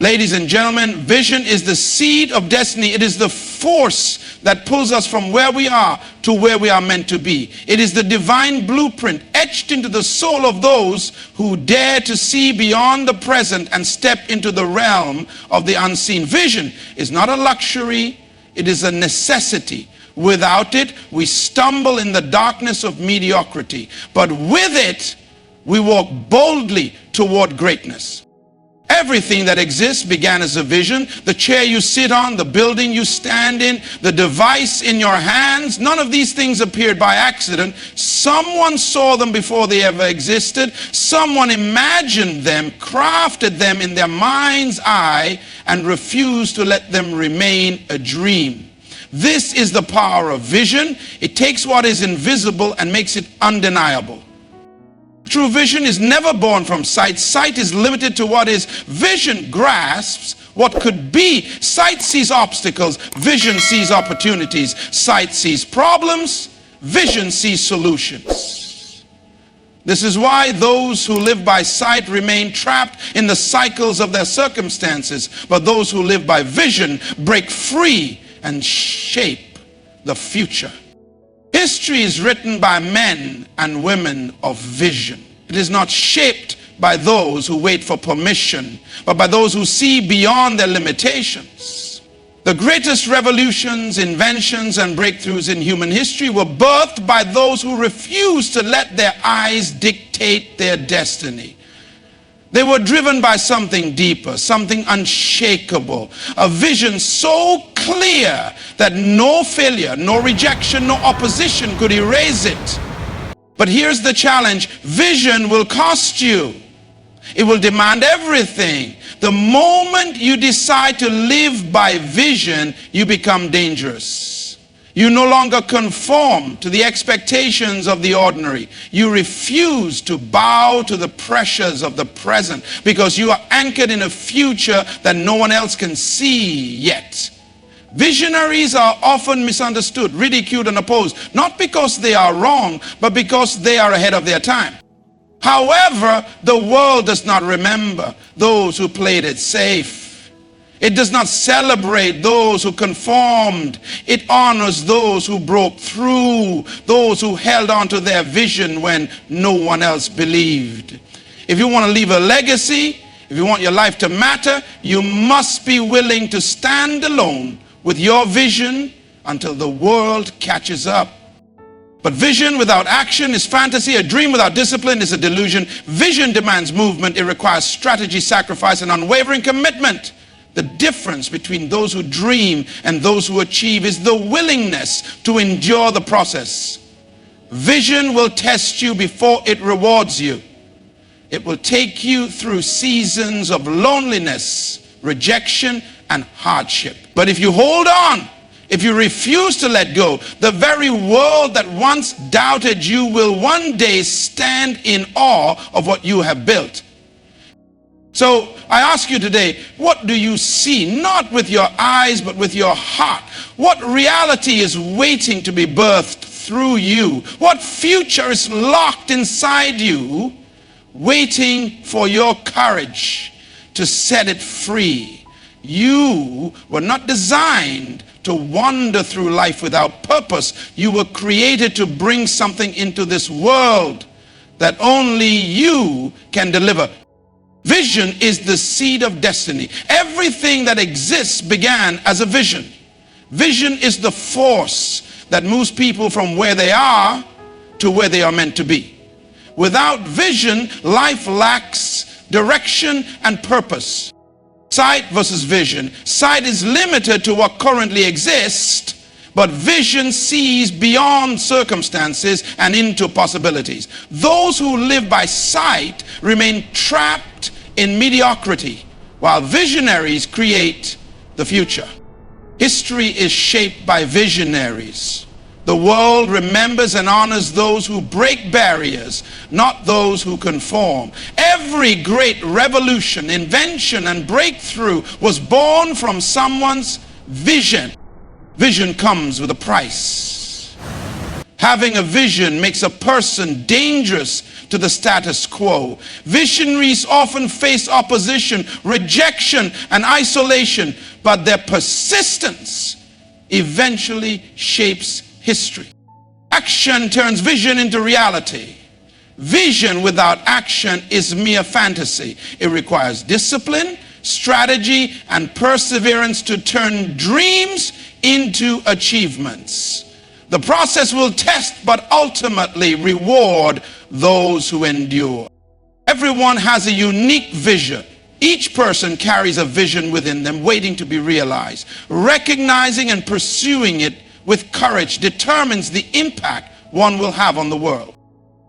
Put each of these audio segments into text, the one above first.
Ladies and gentlemen, vision is the seed of destiny. It is the force that pulls us from where we are to where we are meant to be. It is the divine blueprint etched into the soul of those who dare to see beyond the present and step into the realm of the unseen. Vision is not a luxury, it is a necessity. Without it, we stumble in the darkness of mediocrity. But with it, we walk boldly toward greatness. Everything that exists began as a vision. The chair you sit on, the building you stand in, the device in your hands, none of these things appeared by accident. Someone saw them before they ever existed. Someone imagined them, crafted them in their mind's eye, and refused to let them remain a dream. This is the power of vision. It takes what is invisible and makes it undeniable. True vision is never born from sight. Sight is limited to what is. Vision grasps what could be. Sight sees obstacles. Vision sees opportunities. Sight sees problems. Vision sees solutions. This is why those who live by sight remain trapped in the cycles of their circumstances. But those who live by vision break free and shape the future. History is written by men and women of vision. It is not shaped by those who wait for permission, but by those who see beyond their limitations. The greatest revolutions, inventions, and breakthroughs in human history were birthed by those who refused to let their eyes dictate their destiny. They were driven by something deeper, something unshakable, a vision so clear that no failure, no rejection, no opposition could erase it. But here's the challenge. Vision will cost you. It will demand everything. The moment you decide to live by vision, you become dangerous. You no longer conform to the expectations of the ordinary. You refuse to bow to the pressures of the present because you are anchored in a future that no one else can see yet. Visionaries are often misunderstood, ridiculed, and opposed, not because they are wrong, but because they are ahead of their time. However, the world does not remember those who played it safe. It does not celebrate those who conformed. It honors those who broke through, those who held on to their vision when no one else believed. If you want to leave a legacy, if you want your life to matter, you must be willing to stand alone with your vision until the world catches up. But vision without action is fantasy. A dream without discipline is a delusion. Vision demands movement. It requires strategy, sacrifice, and unwavering commitment. The difference between those who dream and those who achieve is the willingness to endure the process. Vision will test you before it rewards you. It will take you through seasons of loneliness, rejection, and hardship. But if you hold on, if you refuse to let go, the very world that once doubted you will one day stand in awe of what you have built. So I ask you today, what do you see? Not with your eyes, but with your heart. What reality is waiting to be birthed through you? What future is locked inside you, waiting for your courage to set it free? You were not designed to wander through life without purpose. You were created to bring something into this world that only you can deliver. Vision is the seed of destiny. Everything that exists began as a vision. Vision is the force that moves people from where they are to where they are meant to be. Without vision, life lacks direction and purpose. Sight versus vision. Sight is limited to what currently exists, but vision sees beyond circumstances and into possibilities. Those who live by sight remain trapped in mediocrity, while visionaries create the future. History is shaped by visionaries. The world remembers and honors those who break barriers, not those who conform. Every great revolution, invention, and breakthrough was born from someone's vision. Vision comes with a price. Having a vision makes a person dangerous to the status quo. Visionaries often face opposition, rejection, and isolation, but their persistence eventually shapes history. Action turns vision into reality. Vision without action is mere fantasy. It requires discipline, strategy, and perseverance to turn dreams into achievements. The process will test but ultimately reward those who endure. Everyone has a unique vision. Each person carries a vision within them waiting to be realized. Recognizing and pursuing it with courage determines the impact one will have on the world.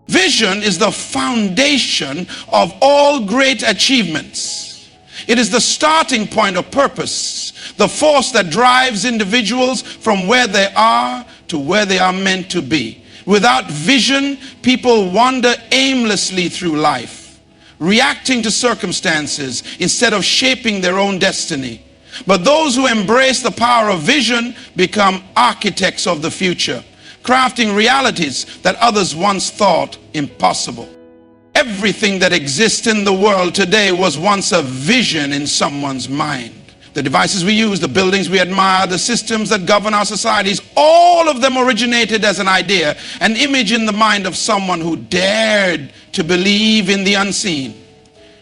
Vision is the foundation of all great achievements. It is the starting point of purpose, the force that drives individuals from where they are to where they are meant to be. Without vision, people wander aimlessly through life, reacting to circumstances instead of shaping their own destiny. But those who embrace the power of vision become architects of the future, crafting realities that others once thought impossible. Everything that exists in the world today was once a vision in someone's mind. The devices we use, the buildings we admire, the systems that govern our societies, all of them originated as an idea, an image in the mind of someone who dared to believe in the unseen.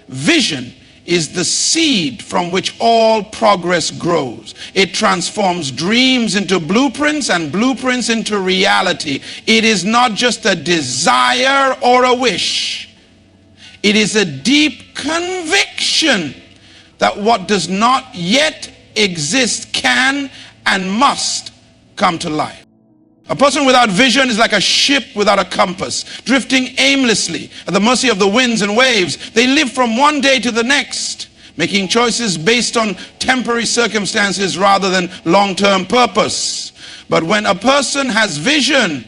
Vision is the seed from which all progress grows. It transforms dreams into blueprints and blueprints into reality. It is not just a desire or a wish. It is a deep conviction that what does not yet exist can and must come to life. A person without vision is like a ship without a compass, drifting aimlessly at the mercy of the winds and waves. They live from one day to the next, making choices based on temporary circumstances rather than long-term purpose. But when a person has vision,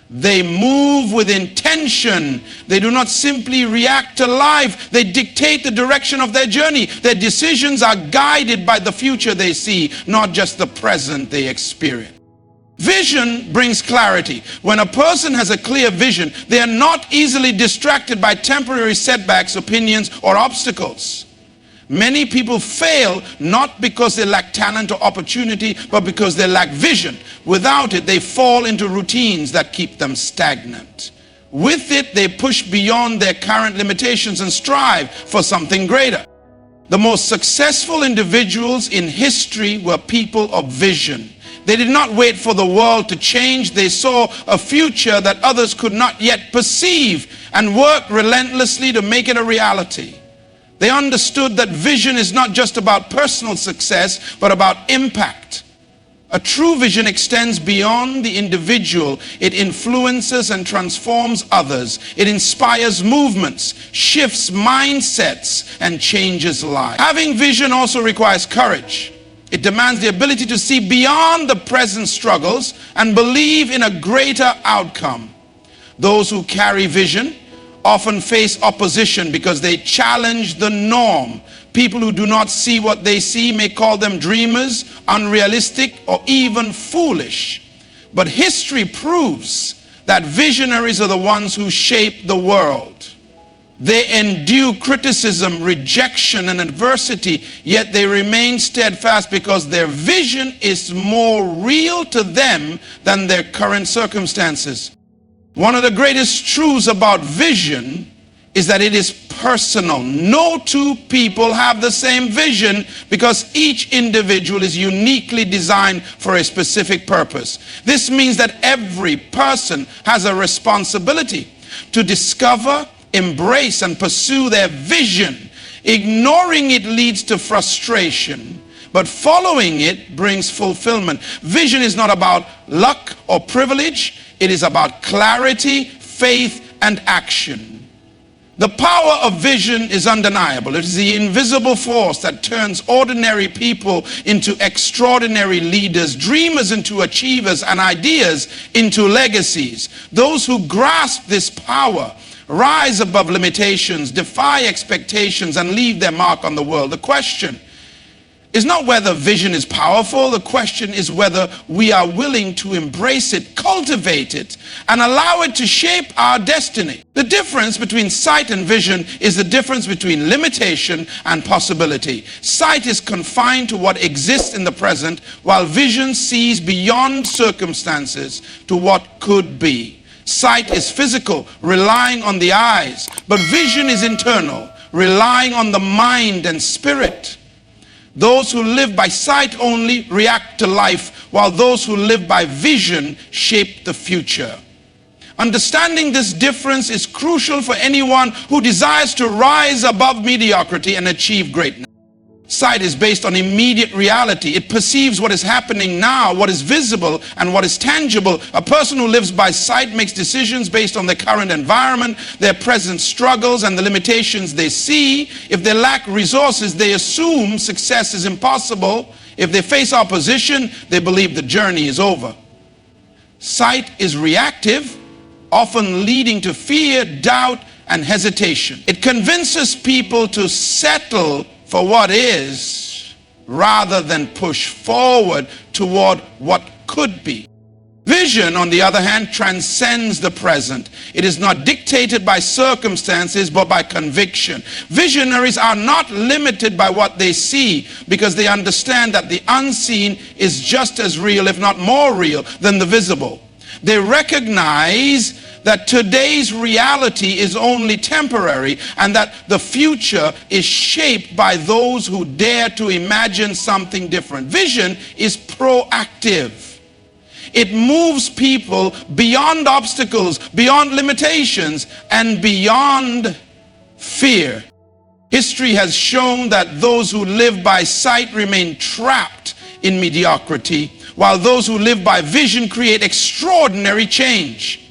they move with intention. They do not simply react to life. They dictate the direction of their journey. Their decisions are guided by the future they see, not just the present they experience. Vision brings clarity. When a person has a clear vision, they are not easily distracted by temporary setbacks, opinions, or obstacles. Many people fail not because they lack talent or opportunity, but because they lack vision. Without it, they fall into routines that keep them stagnant. With it, they push beyond their current limitations and strive for something greater. The most successful individuals in history were people of vision. They did not wait for the world to change. They saw a future that others could not yet perceive and worked relentlessly to make it a reality. They understood that vision is not just about personal success, but about impact. A true vision extends beyond the individual. It influences and transforms others. It inspires movements, shifts mindsets, and changes lives. Having vision also requires courage. It demands the ability to see beyond the present struggles and believe in a greater outcome. Those who carry vision often face opposition because they challenge the norm. People who do not see what they see may call them dreamers, unrealistic, or even foolish. But history proves that visionaries are the ones who shape the world. They endure criticism, rejection, and adversity, yet they remain steadfast because their vision is more real to them than their current circumstances. One of the greatest truths about vision is that it is personal. No two people have the same vision because each individual is uniquely designed for a specific purpose. This means that every person has a responsibility to discover, embrace, and pursue their vision. Ignoring it leads to frustration, but following it brings fulfillment. Vision is not about luck or privilege. It is about clarity, faith, and action. The power of vision is undeniable. It is the invisible force that turns ordinary people into extraordinary leaders, dreamers into achievers, and ideas into legacies. Those who grasp this power rise above limitations, defy expectations, and leave their mark on the world. The question is not whether vision is powerful. The question is whether we are willing to embrace it, cultivate it, and allow it to shape our destiny. The difference between sight and vision is the difference between limitation and possibility. Sight is confined to what exists in the present, while vision sees beyond circumstances to what could be. Sight is physical, relying on the eyes, but vision is internal, relying on the mind and spirit. Those who live by sight only react to life, while those who live by vision shape the future. Understanding this difference is crucial for anyone who desires to rise above mediocrity and achieve greatness. Sight is based on immediate reality. It perceives what is happening now, what is visible and what is tangible. A person who lives by sight makes decisions based on their current environment, their present struggles, and the limitations they see. If they lack resources, they assume success is impossible. If they face opposition, they believe the journey is over. Sight is reactive, often leading to fear, doubt, and hesitation. It convinces people to settle for what is, rather than push forward toward what could be. Vision, on the other hand, transcends the present. It is not dictated by circumstances, but by conviction. Visionaries are not limited by what they see, because they understand that the unseen is just as real, if not more real, than the visible. They recognize that today's reality is only temporary, and that the future is shaped by those who dare to imagine something different. Vision is proactive. It moves people beyond obstacles, beyond limitations, and beyond fear. History has shown that those who live by sight remain trapped in mediocrity, while those who live by vision create extraordinary change.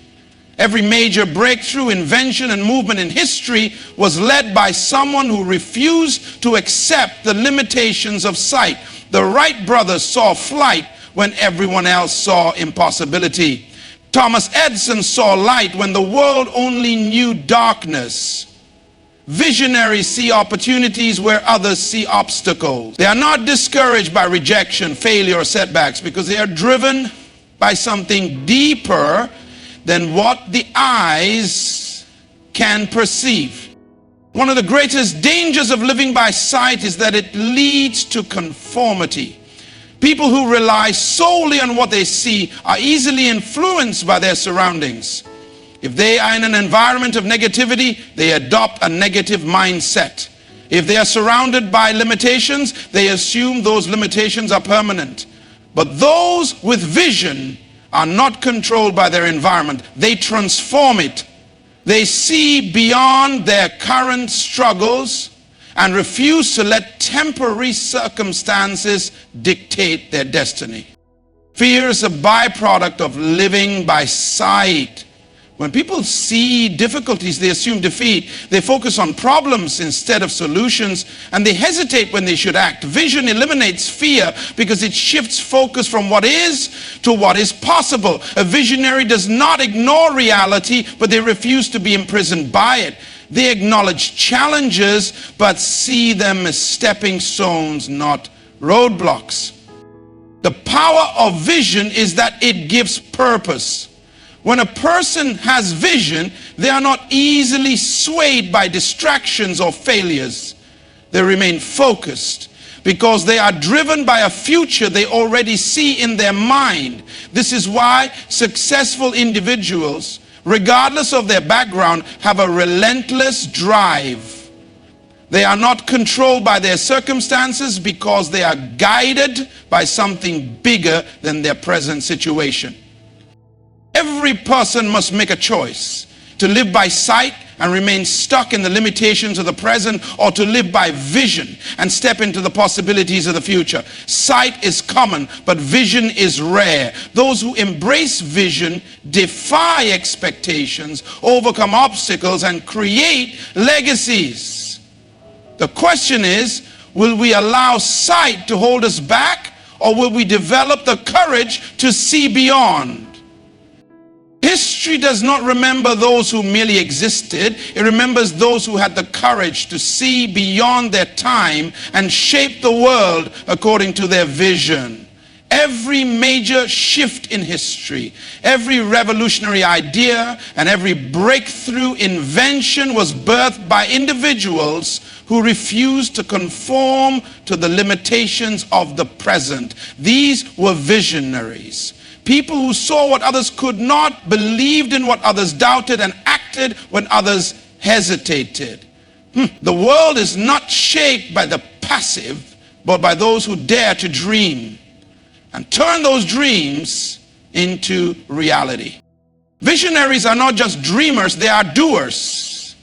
Every major breakthrough, invention, and movement in history was led by someone who refused to accept the limitations of sight. The Wright brothers saw flight when everyone else saw impossibility. Thomas Edison saw light when the world only knew darkness. Visionaries see opportunities where others see obstacles. They are not discouraged by rejection, failure, or setbacks, because they are driven by something deeper than what the eyes can perceive. One of the greatest dangers of living by sight is that it leads to conformity. People who rely solely on what they see are easily influenced by their surroundings. If they are in an environment of negativity, they adopt a negative mindset. If they are surrounded by limitations, they assume those limitations are permanent. But those with vision are not controlled by their environment. They transform it. They see beyond their current struggles and refuse to let temporary circumstances dictate their destiny. Fear is a byproduct of living by sight. When people see difficulties, they assume defeat. They focus on problems instead of solutions, and they hesitate when they should act. Vision eliminates fear because it shifts focus from what is to what is possible. A visionary does not ignore reality, but they refuse to be imprisoned by it. They acknowledge challenges, but see them as stepping stones, not roadblocks. The power of vision is that it gives purpose. When a person has vision, they are not easily swayed by distractions or failures. They remain focused because they are driven by a future they already see in their mind. This is why successful individuals, regardless of their background, have a relentless drive. They are not controlled by their circumstances because they are guided by something bigger than their present situation. Every person must make a choice to live by sight and remain stuck in the limitations of the present, or to live by vision and step into the possibilities of the future. Sight is common, but vision is rare. Those who embrace vision defy expectations, overcome obstacles, and create legacies. The question is, will we allow sight to hold us back, or will we develop the courage to see beyond? History does not remember those who merely existed. It remembers those who had the courage to see beyond their time and shape the world according to their vision. Every major shift in history, every revolutionary idea, and every breakthrough invention was birthed by individuals who refused to conform to the limitations of the present. These were visionaries. People who saw what others could not, believed in what others doubted, and acted when others hesitated. The world is not shaped by the passive, but by those who dare to dream and turn those dreams into reality. Visionaries are not just dreamers, they are doers.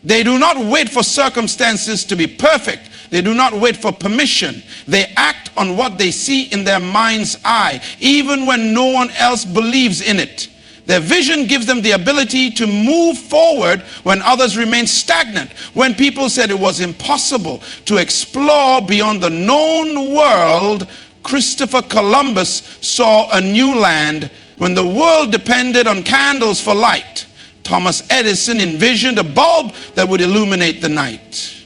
They do not wait for circumstances to be perfect. They do not wait for permission. They act on what they see in their mind's eye, even when no one else believes in it. Their vision gives them the ability to move forward when others remain stagnant. When people said it was impossible to explore beyond the known world, Christopher Columbus saw a new land. When the world depended on candles for light, Thomas Edison envisioned a bulb that would illuminate the night.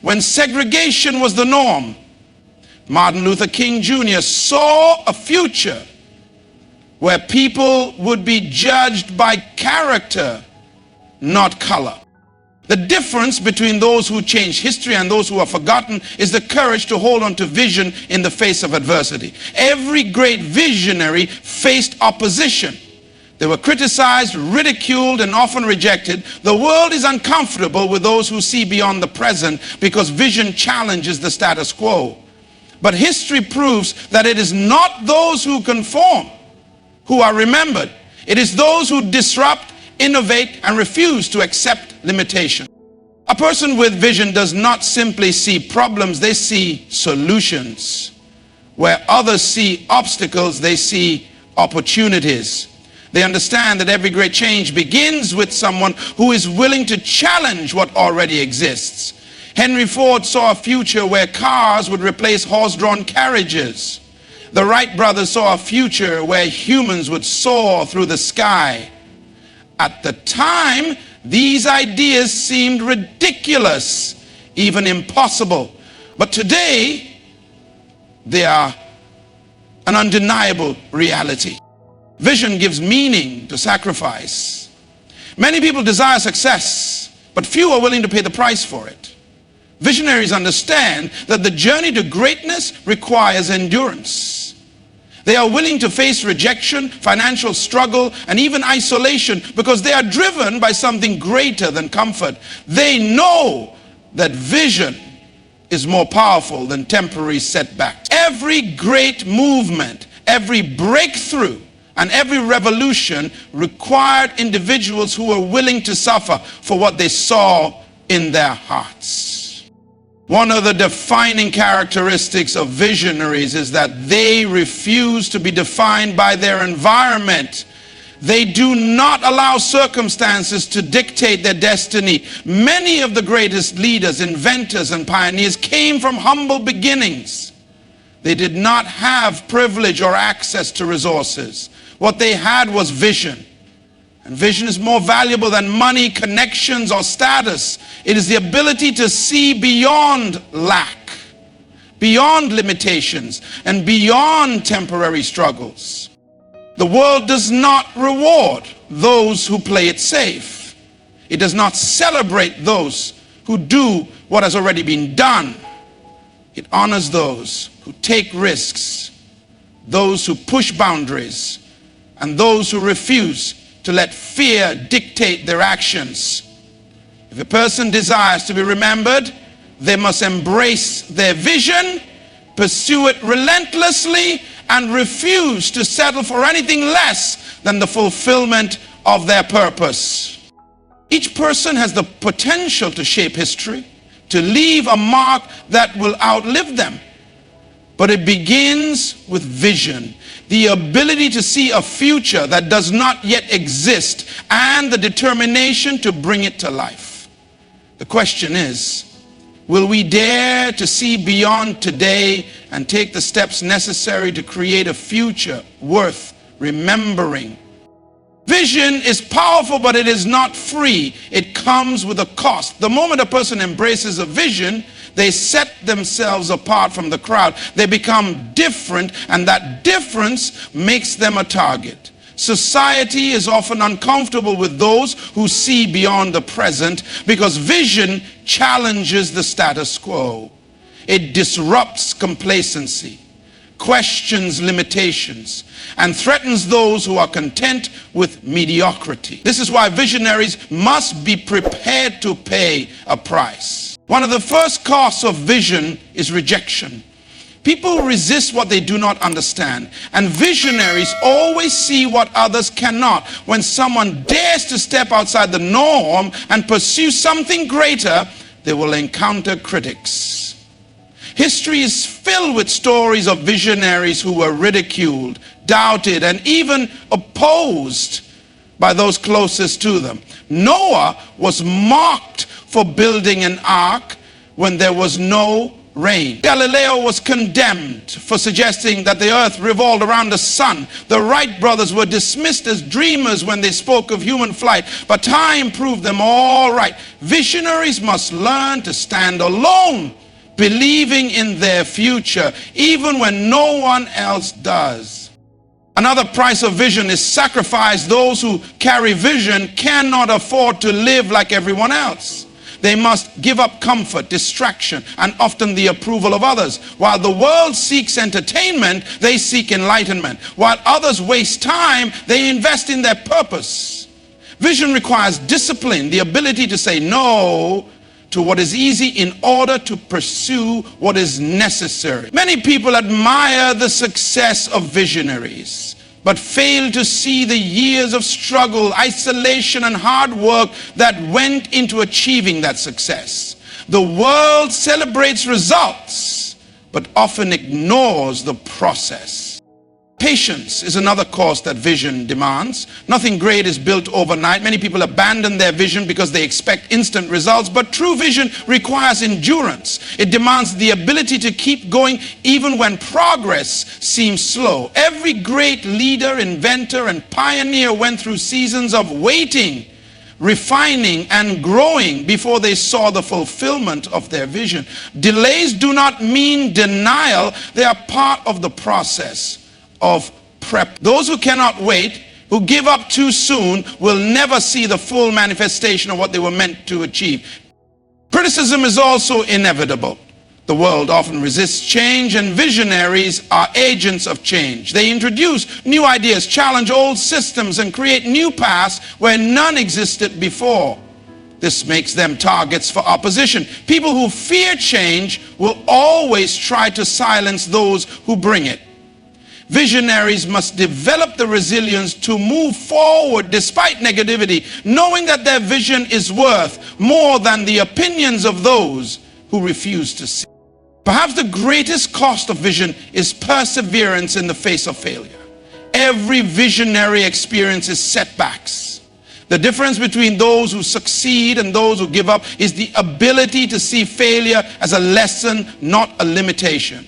When segregation was the norm, Martin Luther King Jr. saw a future where people would be judged by character, not color. The difference between those who change history and those who are forgotten is the courage to hold on to vision in the face of adversity. Every great visionary faced opposition. They were criticized, ridiculed, and often rejected. The world is uncomfortable with those who see beyond the present because vision challenges the status quo. But history proves that it is not those who conform who are remembered. It is those who disrupt, innovate, and refuse to accept limitation. A person with vision does not simply see problems, they see solutions. Where others see obstacles, they see opportunities. They understand that every great change begins with someone who is willing to challenge what already exists. Henry Ford saw a future where cars would replace horse-drawn carriages. The Wright brothers saw a future where humans would soar through the sky. At the time, these ideas seemed ridiculous, even impossible. But today, they are an undeniable reality. Vision gives meaning to sacrifice. Many people desire success, but few are willing to pay the price for it. Visionaries understand that the journey to greatness requires endurance. They are willing to face rejection, financial struggle, and even isolation because they are driven by something greater than comfort. They know that vision is more powerful than temporary setbacks. Every great movement, every breakthrough, and every revolution required individuals who were willing to suffer for what they saw in their hearts. One of the defining characteristics of visionaries is that they refuse to be defined by their environment. They do not allow circumstances to dictate their destiny. Many of the greatest leaders, inventors, and pioneers came from humble beginnings. They did not have privilege or access to resources. What they had was vision. And vision is more valuable than money, connections, or status. It is the ability to see beyond lack, beyond limitations, and beyond temporary struggles. The world does not reward those who play it safe. It does not celebrate those who do what has already been done. It honors those who take risks, those who push boundaries, and those who refuse to let fear dictate their actions. If a person desires to be remembered, they must embrace their vision, pursue it relentlessly, and refuse to settle for anything less than the fulfillment of their purpose. Each person has the potential to shape history, to leave a mark that will outlive them. But it begins with vision, the ability to see a future that does not yet exist, and the determination to bring it to life. The question is, will we dare to see beyond today and take the steps necessary to create a future worth remembering? Vision is powerful, but it is not free. It comes with a cost. The moment a person embraces a vision, they set themselves apart from the crowd. They become different, and that difference makes them a target. Society is often uncomfortable with those who see beyond the present because vision challenges the status quo. It disrupts complacency, questions limitations, and threatens those who are content with mediocrity. This is why visionaries must be prepared to pay a price. One of the first costs of vision is rejection. People resist what they do not understand, and visionaries always see what others cannot. When someone dares to step outside the norm and pursue something greater, they will encounter critics. History is filled with stories of visionaries who were ridiculed, doubted, and even opposed by those closest to them. Noah was mocked for building an ark when there was no rain. Galileo was condemned for suggesting that the earth revolved around the sun. The Wright brothers were dismissed as dreamers when they spoke of human flight, but time proved them all right. Visionaries must learn to stand alone, believing in their future, even when no one else does. Another price of vision is sacrifice. Those who carry vision cannot afford to live like everyone else. They must give up comfort, distraction, and often the approval of others. While the world seeks entertainment, they seek enlightenment. While others waste time, they invest in their purpose. Vision requires discipline, the ability to say no to what is easy in order to pursue what is necessary. Many people admire the success of visionaries, but fail to see the years of struggle, isolation, and hard work that went into achieving that success. The world celebrates results, but often ignores the process. Patience is another course that vision demands. Nothing great is built overnight. Many people abandon their vision because they expect instant results, but true vision requires endurance. It demands the ability to keep going even when progress seems slow. Every great leader, inventor, and pioneer went through seasons of waiting, refining, and growing before they saw the fulfillment of their vision. Delays do not mean denial. They are part of the process of prep. Those who cannot wait, who give up too soon, will never see the full manifestation of what they were meant to achieve. Criticism is also inevitable. The world often resists change, and visionaries are agents of change. They introduce new ideas, challenge old systems, and create new paths where none existed before. This makes them targets for opposition. People who fear change will always try to silence those who bring it. Visionaries must develop the resilience to move forward despite negativity, knowing that their vision is worth more than the opinions of those who refuse to see. Perhaps the greatest cost of vision is perseverance in the face of failure. Every visionary experiences setbacks. The difference between those who succeed and those who give up is the ability to see failure as a lesson, not a limitation.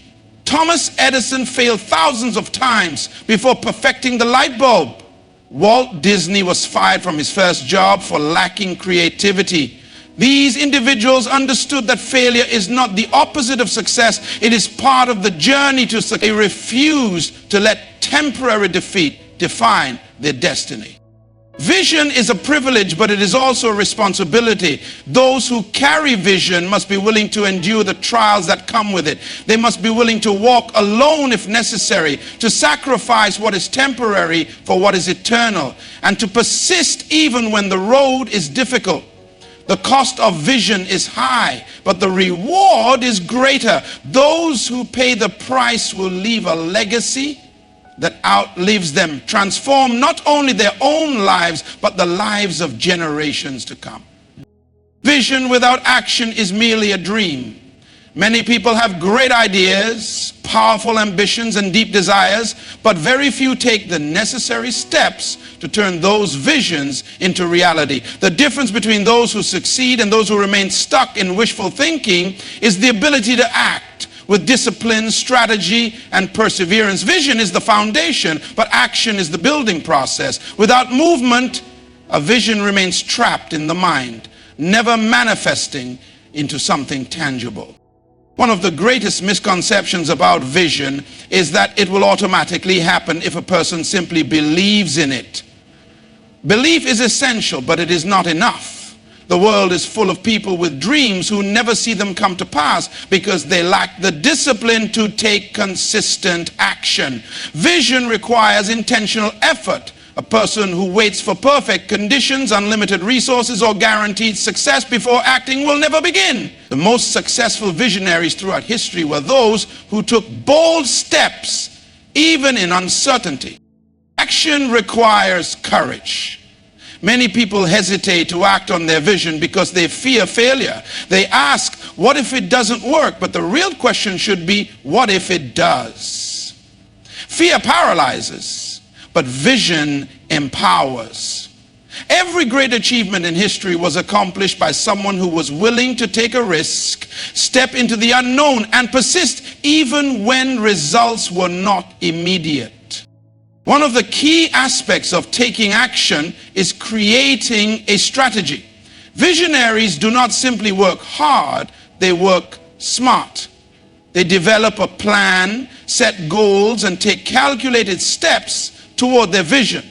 Thomas Edison failed thousands of times before perfecting the light bulb. Walt Disney was fired from his first job for lacking creativity. These individuals understood that failure is not the opposite of success. It is part of the journey to success. They refused to let temporary defeat define their destiny. Vision is a privilege, but it is also a responsibility. Those who carry vision must be willing to endure the trials that come with it. They must be willing to walk alone if necessary, to sacrifice what is temporary for what is eternal, and to persist even when the road is difficult. The cost of vision is high, but the reward is greater. Those who pay the price will leave a legacy that outlives them, transform not only their own lives, but the lives of generations to come. Vision without action is merely a dream. Many people have great ideas, powerful ambitions, and deep desires, but very few take the necessary steps to turn those visions into reality. The difference between those who succeed and those who remain stuck in wishful thinking is the ability to act. with discipline, strategy, and perseverance. Vision is the foundation, but action is the building process. Without movement, a vision remains trapped in the mind, never manifesting into something tangible. One of the greatest misconceptions about vision is that it will automatically happen if a person simply believes in it. Belief is essential, but it is not enough. The world is full of people with dreams who never see them come to pass because they lack the discipline to take consistent action. Vision requires intentional effort. A person who waits for perfect conditions, unlimited resources, or guaranteed success before acting will never begin. The most successful visionaries throughout history were those who took bold steps, even in uncertainty. Action requires courage. Many people hesitate to act on their vision because they fear failure. They ask, what if it doesn't work? But the real question should be, what if it does? Fear paralyzes, but vision empowers. Every great achievement in history was accomplished by someone who was willing to take a risk, step into the unknown, and persist even when results were not immediate. One of the key aspects of taking action is creating a strategy. Visionaries do not simply work hard, they work smart. They develop a plan, set goals, and take calculated steps toward their vision.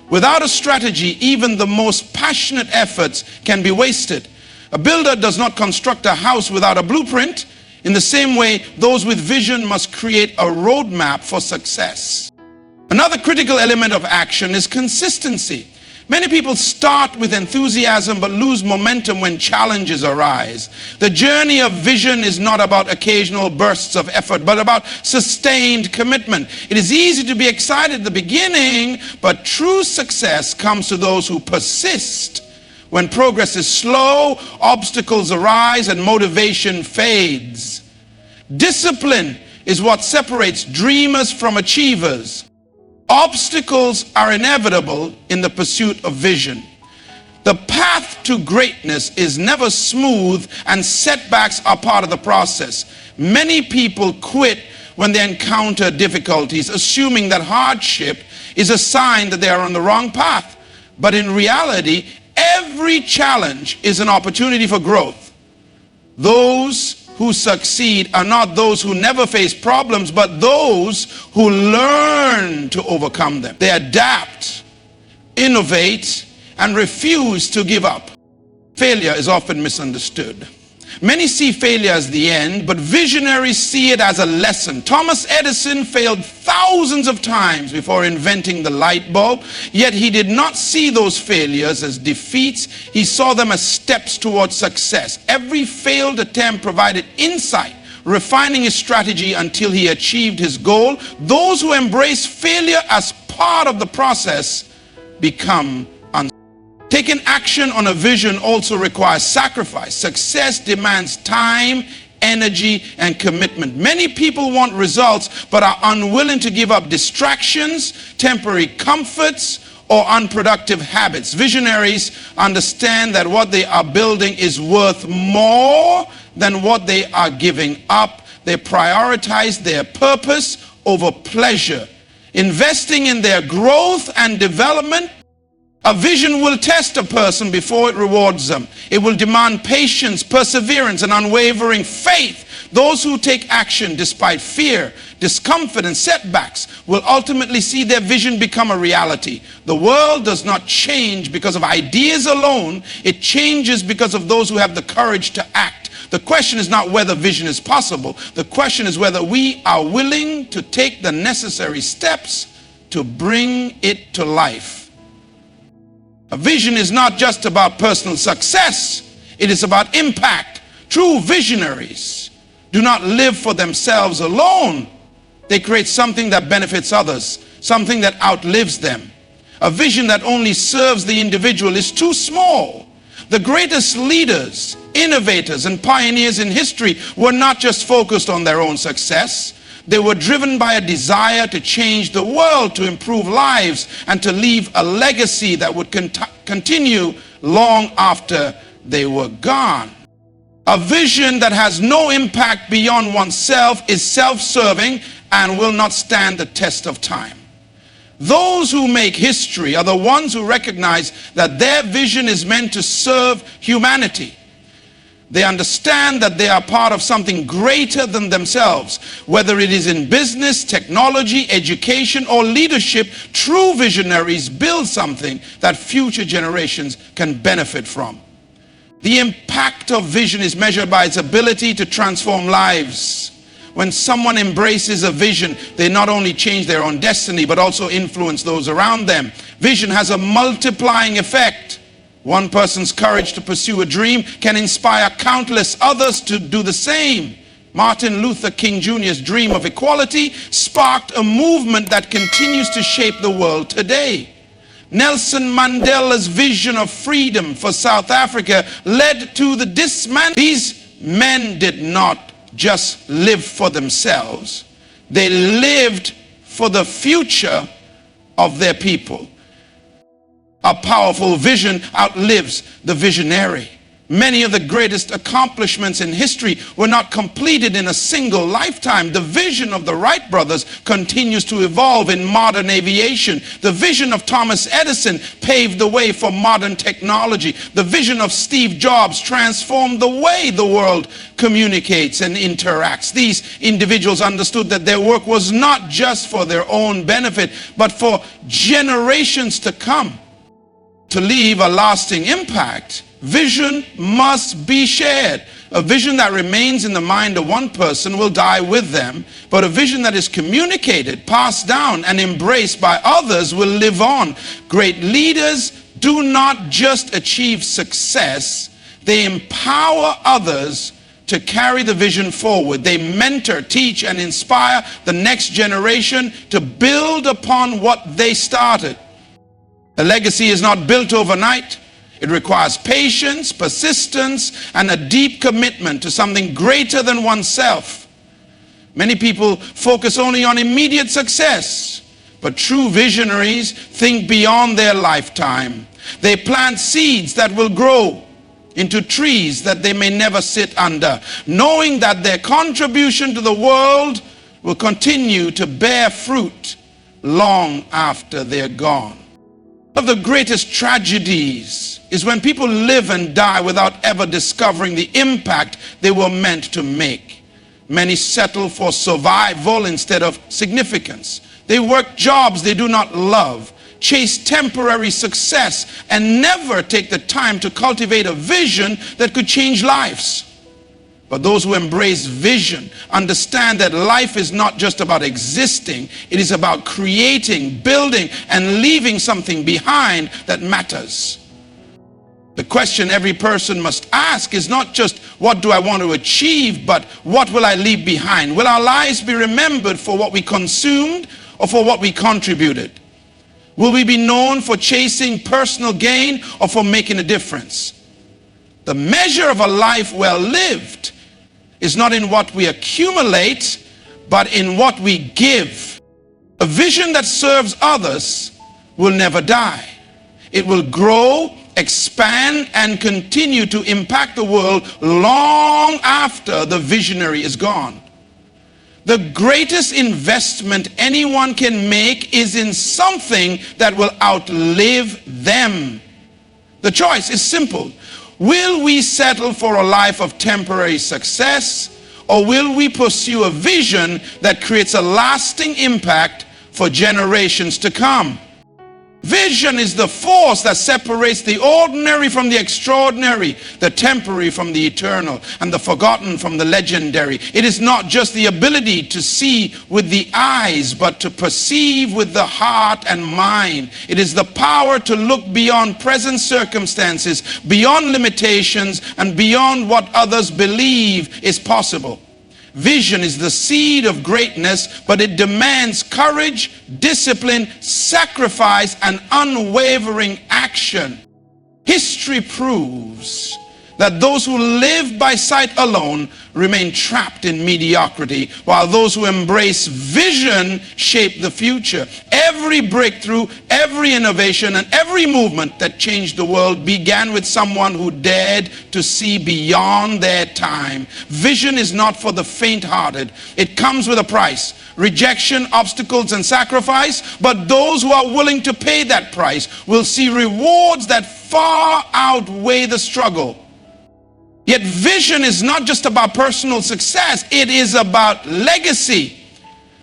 Without a strategy, even the most passionate efforts can be wasted. A builder does not construct a house without a blueprint. In the same way, those with vision must create a roadmap for success. Another critical element of action is consistency. Many people start with enthusiasm but lose momentum when challenges arise. The journey of vision is not about occasional bursts of effort, but about sustained commitment. It is easy to be excited at the beginning, but true success comes to those who persist. When progress is slow, obstacles arise and motivation fades. Discipline is what separates dreamers from achievers. Obstacles are inevitable in the pursuit of vision. The path to greatness is never smooth, and setbacks are part of the process. Many people quit when they encounter difficulties, assuming that hardship is a sign that they are on the wrong path. But in reality, every challenge is an opportunity for growth. Those who succeed are not those who never face problems, but those who learn to overcome them. They adapt, innovate, and refuse to give up. Failure is often misunderstood. Many see failure as the end, but visionaries see it as a lesson. Thomas Edison failed thousands of times before inventing the light bulb, yet he did not see those failures as defeats. He saw them as steps towards success. Every failed attempt provided insight, refining his strategy until he achieved his goal. Those who embrace failure as part of the process become unstoppable. Taking action on a vision also requires sacrifice. Success demands time, energy, and commitment. Many people want results but are unwilling to give up distractions, temporary comforts, or unproductive habits. Visionaries understand that what they are building is worth more than what they are giving up. They prioritize their purpose over pleasure, investing in their growth and development. A vision will test a person before it rewards them. It will demand patience, perseverance, and unwavering faith. Those who take action despite fear, discomfort, and setbacks will ultimately see their vision become a reality. The world does not change because of ideas alone. It changes because of those who have the courage to act. The question is not whether vision is possible. The question is whether we are willing to take the necessary steps to bring it to life. A vision is not just about personal success. It is about impact. True visionaries do not live for themselves alone. They create something that benefits others, something that outlives them. A vision that only serves the individual is too small. The greatest leaders, innovators, and pioneers in history were not just focused on their own success. They were driven by a desire to change the world, to improve lives, and to leave a legacy that would continue long after they were gone. A vision that has no impact beyond oneself is self-serving and will not stand the test of time. Those who make history are the ones who recognize that their vision is meant to serve humanity. They understand that they are part of something greater than themselves. Whether it is in business, technology, education, or leadership, true visionaries build something that future generations can benefit from. The impact of vision is measured by its ability to transform lives. When someone embraces a vision, they not only change their own destiny, but also influence those around them. Vision has a multiplying effect. One person's courage to pursue a dream can inspire countless others to do the same. Martin Luther King Jr.'s dream of equality sparked a movement that continues to shape the world today. Nelson Mandela's vision of freedom for South Africa led to the dismantling. These men did not just live for themselves. They lived for the future of their people. A powerful vision outlives the visionary. Many of the greatest accomplishments in history were not completed in a single lifetime. The vision of the Wright brothers continues to evolve in modern aviation. The vision of Thomas Edison paved the way for modern technology. The vision of Steve Jobs transformed the way the world communicates and interacts. These individuals understood that their work was not just for their own benefit, but for generations to come. To leave a lasting impact, vision must be shared. A vision that remains in the mind of one person will die with them, but a vision that is communicated, passed down, and embraced by others will live on. Great leaders do not just achieve success, they empower others to carry the vision forward. They mentor, teach, and inspire the next generation to build upon what they started. A legacy is not built overnight. It requires patience, persistence, and a deep commitment to something greater than oneself. Many people focus only on immediate success, but true visionaries think beyond their lifetime. They plant seeds that will grow into trees that they may never sit under, knowing that their contribution to the world will continue to bear fruit long after they're gone. One of the greatest tragedies is when people live and die without ever discovering the impact they were meant to make. Many settle for survival instead of significance. They work jobs they do not love, chase temporary success, and never take the time to cultivate a vision that could change lives. But those who embrace vision understand that life is not just about existing, it is about creating, building, and leaving something behind that matters. The question every person must ask is not just what do I want to achieve, but what will I leave behind? Will our lives be remembered for what we consumed or for what we contributed? Will we be known for chasing personal gain or for making a difference? The measure of a life well lived is not in what we accumulate, but in what we give. A vision that serves others will never die. It will grow, expand, and continue to impact the world long after the visionary is gone. The greatest investment anyone can make is in something that will outlive them. The choice is simple. Will we settle for a life of temporary success, or will we pursue a vision that creates a lasting impact for generations to come? Vision is the force that separates the ordinary from the extraordinary, the temporary from the eternal, and the forgotten from the legendary. It is not just the ability to see with the eyes, but to perceive with the heart and mind. It is the power to look beyond present circumstances, beyond limitations, and beyond what others believe is possible. Vision is the seed of greatness, but it demands courage, discipline, sacrifice, and unwavering action. History proves that those who live by sight alone remain trapped in mediocrity, while those who embrace vision shape the future. Every breakthrough, every innovation, and every movement that changed the world began with someone who dared to see beyond their time. Vision is not for the faint-hearted. It comes with a price: rejection, obstacles, and sacrifice. But those who are willing to pay that price will see rewards that far outweigh the struggle. Yet vision is not just about personal success, it is about legacy.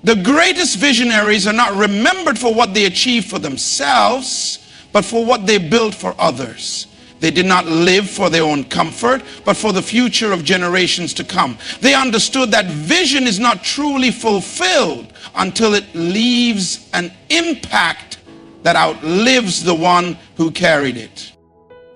The greatest visionaries are not remembered for what they achieved for themselves, but for what they built for others. They did not live for their own comfort, but for the future of generations to come. They understood that vision is not truly fulfilled until it leaves an impact that outlives the one who carried it.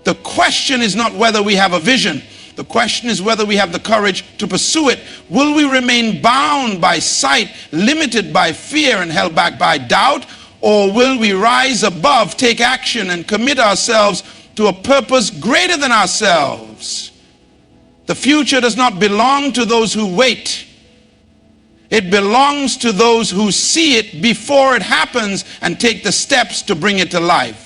The question is not whether we have a vision. The question is whether we have the courage to pursue it. Will we remain bound by sight, limited by fear, and held back by doubt? Or will we rise above, take action, and commit ourselves to a purpose greater than ourselves? The future does not belong to those who wait. It belongs to those who see it before it happens and take the steps to bring it to life.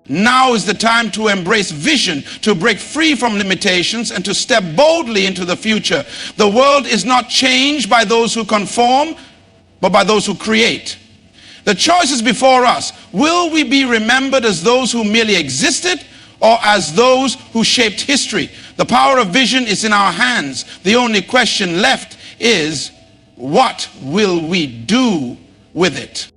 Now is the time to embrace vision, to break free from limitations, and to step boldly into the future. The world is not changed by those who conform, but by those who create. The choice is before us. Will we be remembered as those who merely existed, or as those who shaped history? The power of vision is in our hands. The only question left is, what will we do with it?